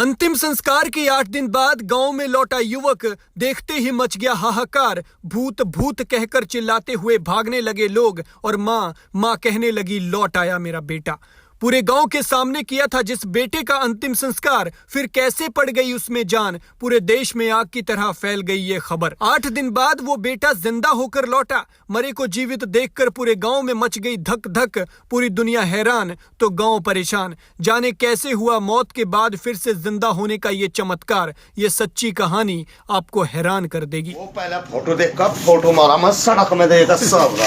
अंतिम संस्कार के 8 दिन बाद गांव में लौटा युवक, देखते ही मच गया हाहाकार। भूत भूत कहकर चिल्लाते हुए भागने लगे लोग और माँ कहने लगी, लौट आया मेरा बेटा। पूरे गांव के सामने किया था जिस बेटे का अंतिम संस्कार, फिर कैसे पड़ गई उसमें जान। पूरे देश में आग की तरह फैल गई ये खबर। 8 दिन बाद वो बेटा जिंदा होकर लौटा। मरे को जीवित देखकर पूरे गांव में मच गई धक धक। पूरी दुनिया हैरान तो गांव परेशान। जाने कैसे हुआ मौत के बाद फिर से जिंदा होने का ये चमत्कार। ये सच्ची कहानी आपको हैरान कर देगी। वो पहले फोटो देखकर फोटो मारा मैं सड़क में देखा सब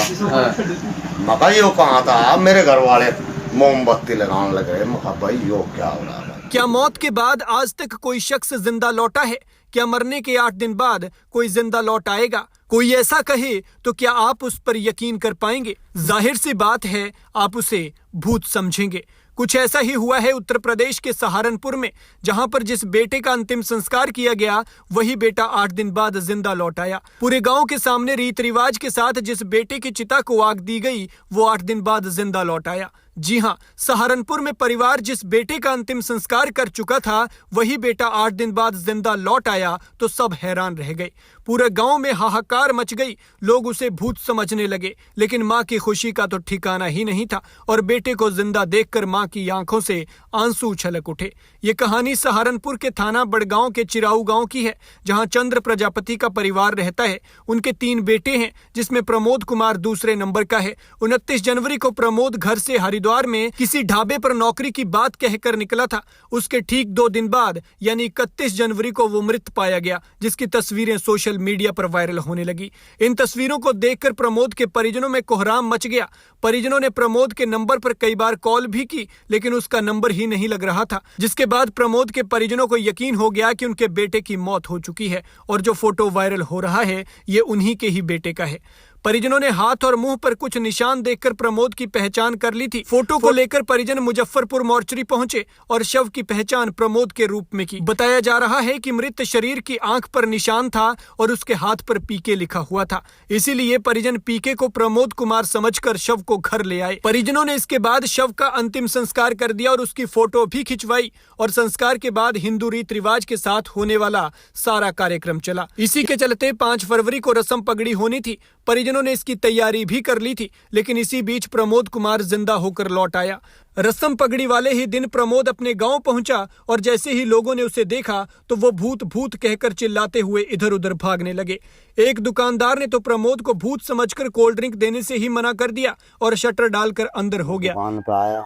मका यो कहाँ था। मेरे घर वाले मोमबत्ती लगाने लगे। भाई यो क्या हो रहा है? क्या मौत के बाद आज तक कोई शख्स जिंदा लौटा है? क्या मरने के 8 दिन बाद कोई जिंदा लौट आएगा? कोई ऐसा कहे तो क्या आप उस पर यकीन कर पाएंगे? जाहिर सी बात है आप उसे भूत समझेंगे। कुछ ऐसा ही हुआ है उत्तर प्रदेश के सहारनपुर में, जहां पर जिस बेटे का अंतिम संस्कार किया गया वही बेटा 8 दिन बाद जिंदा लौट आया। पूरे गांव के सामने रीत रिवाज के साथ जिस बेटे की चिता को आग दी गई वो 8 दिन बाद जिंदा लौट आया। जी हां, सहारनपुर में परिवार जिस बेटे का अंतिम संस्कार कर चुका था वही बेटा 8 दिन बाद जिंदा लौट आया तो सब हैरान रह गए। पूरे गांव में हाहाकार मच गई। लोग उसे भूत समझने लगे, लेकिन मां की खुशी का तो ठिकाना ही नहीं था और बेटे को जिंदा देखकर मां की आंखों से आंसू छलक उठे। ये कहानी सहारनपुर के थाना बड़गांव के चिराऊ गांव की है, जहां चंद्र प्रजापति का परिवार रहता है। उनके 3 बेटे हैं, जिसमें प्रमोद कुमार दूसरे नंबर का है। 29 जनवरी को प्रमोद घर से हरिद्वार में किसी ढाबे पर नौकरी की बात कहकर निकला था। उसके ठीक 2 दिन बाद यानी 31 जनवरी को वो मृत पाया गया, जिसकी तस्वीरें सोशल मीडिया पर वायरल होने लगी। इन तस्वीरों को देखकर प्रमोद के परिजनों में कोहराम मच गया। परिजनों ने प्रमोद के नंबर पर कई बार कॉल भी की, लेकिन उसका नंबर ही नहीं लग रहा था। जिसके बाद प्रमोद के परिजनों को यकीन हो गया कि उनके बेटे की मौत हो चुकी है और जो फोटो वायरल हो रहा है ये उन्हीं के ही बेटे का है। परिजनों ने हाथ और मुंह पर कुछ निशान देखकर प्रमोद की पहचान कर ली थी। फोटो को लेकर परिजन मुजफ्फरपुर मोर्चरी पहुंचे और शव की पहचान प्रमोद के रूप में की। बताया जा रहा है कि मृत शरीर की आंख पर निशान था और उसके हाथ पर पीके लिखा हुआ था। इसीलिए परिजन पीके को प्रमोद कुमार समझकर शव को घर ले आए। परिजनों ने इसके बाद शव का अंतिम संस्कार कर दिया और उसकी फोटो भी खिंचवाई और संस्कार के बाद हिंदू रीत रिवाज के साथ होने वाला सारा कार्यक्रम चला। इसी के चलते 5 फरवरी को रस्म पगड़ी होनी थी। परिजनों ने इसकी तैयारी भी कर ली थी, लेकिन इसी बीच प्रमोद कुमार जिंदा होकर लौट आया। रस्म पगड़ी वाले ही दिन प्रमोद अपने गांव पहुंचा और जैसे ही लोगों ने उसे देखा तो वो भूत भूत कहकर चिल्लाते हुए इधर उधर भागने लगे। एक दुकानदार ने तो प्रमोद को भूत समझकर कोल्ड ड्रिंक देने से ही मना कर दिया और शटर डालकर अंदर हो गया। दुकान पे आया,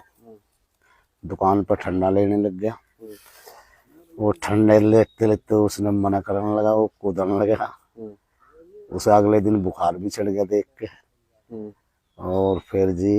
दुकान पर ठंडा लेने लग गया। वो ठंडे लेते लेते उसने मना करने लगा, वो कूदने लगा। उसे अगले दिन बुखार भी चढ़ गया देख के। और फिर जी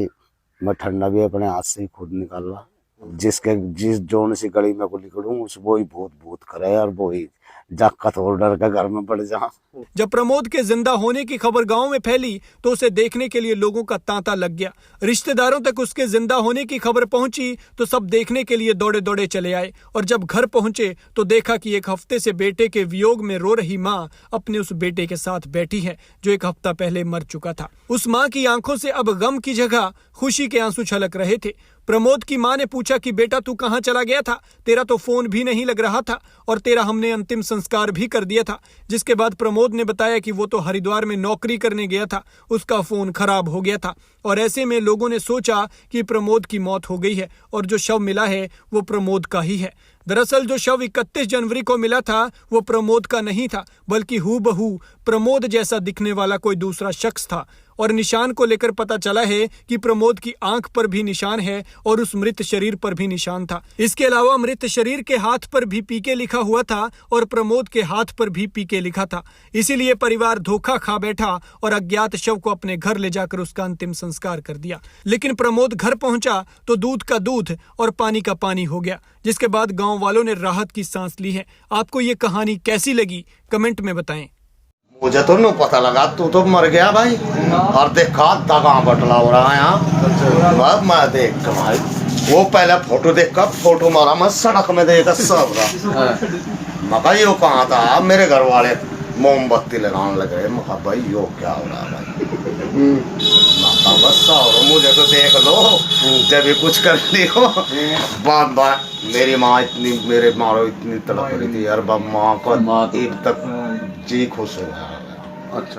मैं ठंडा भी अपने हाथ से ही खुद निकाला। जिस जोन सी गली में को निकलूं उस वो ही भूत भूत करे और वो ही जाकर थोड़ा डर का घर में पड़ जा। जब प्रमोद के जिंदा होने की खबर गांव में फैली तो उसे देखने के लिए लोगों का तांता लग गया। रिश्तेदारों तक उसके जिंदा होने की खबर पहुंची तो सब देखने के लिए दौड़े दौड़े चले आए और जब घर पहुंचे तो देखा कि 1 हफ्ते से बेटे के वियोग में रो रही माँ अपने उस बेटे के साथ बैठी है जो 1 हफ्ता पहले मर चुका था। उस माँ की आंखों से अब गम की जगह खुशी के आंसू छलक रहे थे। प्रमोद की मां ने पूछा कि बेटा तू कहां चला गया था? तेरा तो फोन भी नहीं लग रहा था और तेरा हमने अंतिम संस्कार भी कर दिया था। जिसके बाद प्रमोद ने बताया कि वो तो हरिद्वार में नौकरी करने गया था, उसका फोन खराब हो गया था और ऐसे में लोगों ने सोचा कि प्रमोद की मौत हो गई है और जो शव मिला है वो प्रमोद का ही है। दरअसल जो शव 31 जनवरी को मिला था वो प्रमोद का नहीं था, बल्कि हूबहू प्रमोद जैसा दिखने वाला कोई दूसरा शख्स था। और निशान को लेकर पता चला है कि प्रमोद की आंख पर भी निशान है और उस मृत शरीर पर भी निशान था। इसके अलावा मृत शरीर के हाथ पर भी पीके लिखा हुआ था और प्रमोद के हाथ पर भी पीके लिखा था। इसीलिए परिवार धोखा खा बैठा और अज्ञात शव को अपने घर ले जाकर उसका अंतिम संस्कार कर दिया। लेकिन प्रमोद घर पहुंचा तो दूध का दूध और पानी का पानी हो गया, जिसके बाद गांव वालों ने राहत की सांस ली है। आपको ये कहानी कैसी लगी कमेंट में बताएं। मुझे तो नहीं पता लगा, तू तो मर गया भाई। और देखा दगा बटला हो रहा है यहाँ। मैं देख के भाई वो पहले फोटो देखकर फोटो मारा मैं सड़क में देखा सब मका यो कहाँ था। मेरे घर वाले मोमबत्ती लगाने लगे। भाई यो क्या हो रहा है भाई? बस और मुझे तो देख लो जब भी कुछ कर लियो बात बात मेरी माँ इतनी मेरे मारो इतनी तड़प रही थी यार, माँ को अब तक जी खुश हो गया। अच्छा